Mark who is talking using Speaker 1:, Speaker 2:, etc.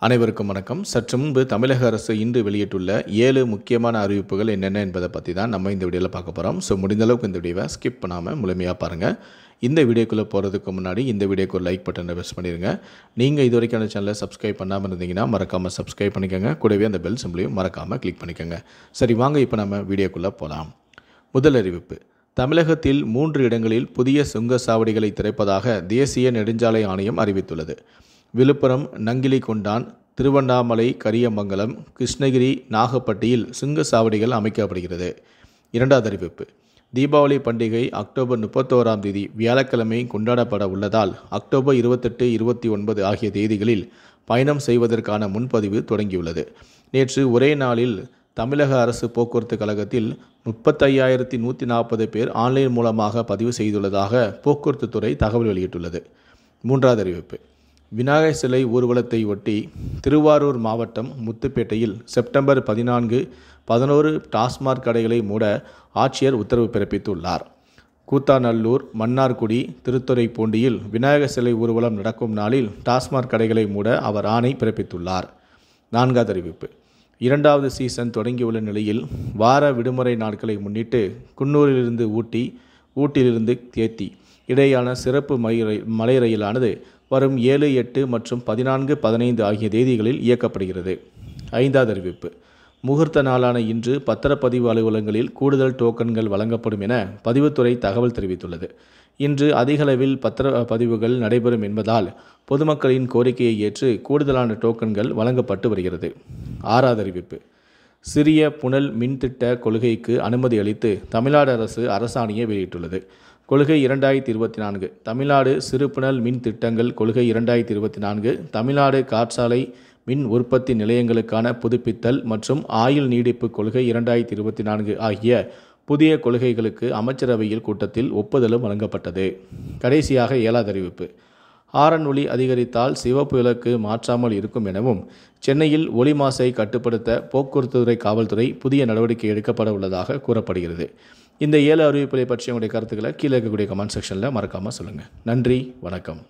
Speaker 1: அனைவருக்கும் வணக்கம். சற்று முன்பு தமிழக அரசு இன்று வெளியிட்டுள்ள 7 முக்கியமான அறிவிப்புகள் என்னென்ன என்பதை பற்றி தான் நம்ம இந்த வீடியோவில் பார்க்க போகிறோம். ஸோ முடிந்த அளவுக்கு இந்த வீடியோவை ஸ்கிப் பண்ணாமல் முழுமையாக பாருங்கள். இந்த வீடியோக்குள்ளே போகிறதுக்கு முன்னாடி இந்த வீடியோக்கு ஒரு லைக் பட்டனை ப்ரெஸ் பண்ணிடுங்க. நீங்கள் இது வரைக்கும் அந்த சேனலை சப்ஸ்கிரைப் பண்ணாமல் இருந்தீங்கன்னா மறக்காமல் சப்ஸ்கிரைப் பண்ணிக்கோங்க. கூடவே அந்த பெல் சிம்பிளையும் மறக்காமல் கிளிக் பண்ணிக்கோங்க. சரி, வாங்க இப்போ நம்ம வீடியோக்குள்ளே போகலாம். முதல் அறிவிப்பு: தமிழகத்தில் 3 இடங்களில் புதிய சுங்க சாவடிகளை திறப்பதாக தேசிய நெடுஞ்சாலை ஆணையம் அறிவித்துள்ளது. விழுப்புரம், நங்கிலிகொண்டான், திருவண்ணாமலை, கரியமங்கலம், கிருஷ்ணகிரி, நாகப்பட்டியில் சுங்க சாவடிகள் அமைக்கப்படுகிறது. இரண்டாவது அறிவிப்பு: தீபாவளி பண்டிகை அக்டோபர் 31ஆம் தேதி வியாழக்கிழமை கொண்டாடப்பட உள்ளதால் அக்டோபர் 28, 29 ஆகிய தேதிகளில் பயணம் செய்வதற்கான முன்பதிவு தொடங்கியுள்ளது. நேற்று ஒரே நாளில் தமிழக அரசு போக்குவரத்து கழகத்தில் 35,140 பேர் ஆன்லைன் மூலமாக பதிவு செய்துள்ளதாக போக்குவரத்து துறை தகவல் வெளியிட்டுள்ளது. மூன்றாவது அறிவிப்பு: விநாயகர் சிலை ஊர்வலத்தை ஒட்டி திருவாரூர் மாவட்டம் முத்துப்பேட்டையில் செப்டம்பர் 14, 11 டாஸ்மாக் கடைகளை மூட ஆட்சியர் உத்தரவு பிறப்பித்துள்ளார். கூத்தாநல்லூர், மன்னார்குடி, திருத்துறைப்பூண்டியில் விநாயகர் சிலை ஊர்வலம் நடக்கும் நாளில் டாஸ்மாக் கடைகளை மூட அவர் ஆணை பிறப்பித்துள்ளார். நான்காவது அறிவிப்பு: 2வது சீசன் தொடங்கியுள்ள நிலையில் வார விடுமுறை நாட்களை முன்னிட்டு குன்னூரிலிருந்து ஊட்டி, ஊட்டியிலிருந்து தேத்தி இடையான சிறப்பு மலை ரயிலானது வரும் 7, 8 மற்றும் 14, 15 ஆகிய தேதிகளில் இயக்கப்படுகிறது. ஐந்தாவது அறிவிப்பு: முகூர்த்த நாளான இன்று பத்திரப்பதிவு அலுவலகங்களில் கூடுதல் டோக்கன்கள் வழங்கப்படும் என பதிவுத்துறை தகவல் தெரிவித்துள்ளது. இன்று அதிகளவில் பத்திரப்பதிவுகள் நடைபெறும் என்பதால் பொதுமக்களின் கோரிக்கையை ஏற்று கூடுதலான டோக்கன்கள் வழங்கப்பட்டு வருகிறது. ஆறாவது அறிவிப்பு: சிறிய புனல் மின்திட்ட கொள்கைக்கு அனுமதி அளித்து தமிழ்நாடு அரசு அரசாணையை வெளியிட்டுள்ளது. கொள்கை 2024 தமிழ்நாடு சிறுபுனல் மின் திட்டங்கள் கொள்கை 2024 தமிழ்நாடு காற்றாலை மின் உற்பத்தி நிலையங்களுக்கான புதுப்பித்தல் மற்றும் ஆயுள் நீடிப்பு கொள்கை 2024 ஆகிய புதிய கொள்கைகளுக்கு அமைச்சரவையில் கூட்டத்தில் ஒப்புதலும் வழங்கப்பட்டது. கடைசியாக 7வது அறிவிப்பு: ஹாரன் ஒலி அதிகரித்தால் சிவப்பு விளக்கு மாற்றாமல் இருக்கும் எனவும் சென்னையில் ஒலி மாசை கட்டுப்படுத்த போக்குவரத்துறை காவல்துறை புதிய நடவடிக்கை எடுக்கப்பட உள்ளதாக கூறப்படுகிறது. இந்த 7 அறிவிப்புகளை பற்றி உங்களுடைய கருத்துக்களை கீழே இருக்கக்கூடிய கமெண்ட் செக்ஷனில் மறக்காமல் சொல்லுங்கள். நன்றி, வணக்கம்.